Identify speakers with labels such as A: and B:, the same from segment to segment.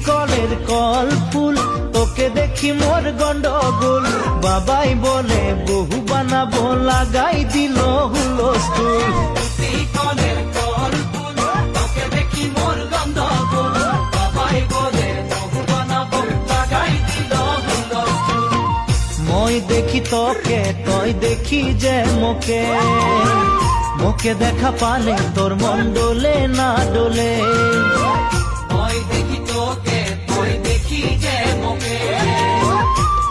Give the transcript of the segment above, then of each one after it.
A: কলের কল ফুল তোকে দেখি মোর গন্ডগোল বাবাই বলে বহু বানাবো লাগাই দিল হুলস্থুল
B: কলের কল ফুল তোকে দেখি মোর গন্ডগোল বাবাই বলে বহু বানাবো লাগাই দিল হুলস্থুল
A: মই দেখি তোকে তই দেখি যে মোকে মোকে দেখা পালে তোর মন ডোলে না ডোলে
B: মই দেখি তোকে তুই দেখি যে মোকে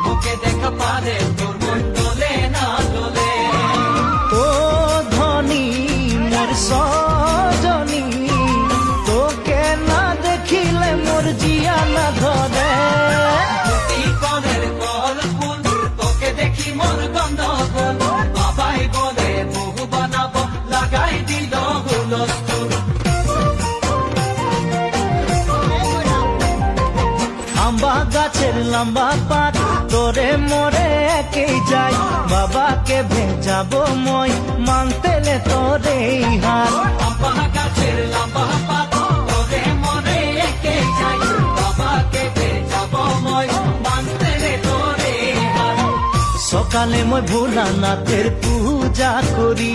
B: মোকে দেখা পারে তোর মন ডোলে না ডোলে
A: ও ধনী মোর সজনী তোকে না দেখিলে মোর জিয়া না ধরে
B: কলের কল ফুল তোকে দেখি মোর গন্ডগোল বাবাই বলে বহু বানাবো লাগাই দিল হুলস্থুল
A: আম্বা গাছের লম্বা পাত তোরে মোরে একেই যাই বাবাকে ভেজাবো মই মানতেলে তোরে হাত
B: আম্বা গাছের লম্বা পাত তোরে মনে একে যাই বাবাকে ভেজাবো মই মানতেলে তোরে হাত
A: সকালে মই ভোলানাথের পূজা করি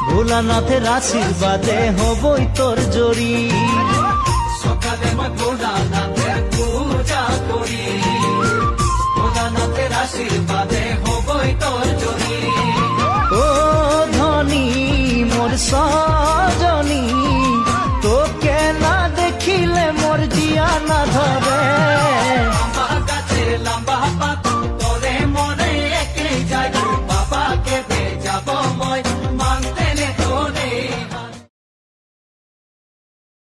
A: ভোলানাথের আশীর্বাদে হবই তোর জড়ি
B: সকালে মই ভোলানাথের পূজা করি ভোলানাথের আশীর্বাদে হবই তোর জড়ি
A: ও ধনী মোর সজনী তোকে না দেখিলে মোর জিয়া না ধরে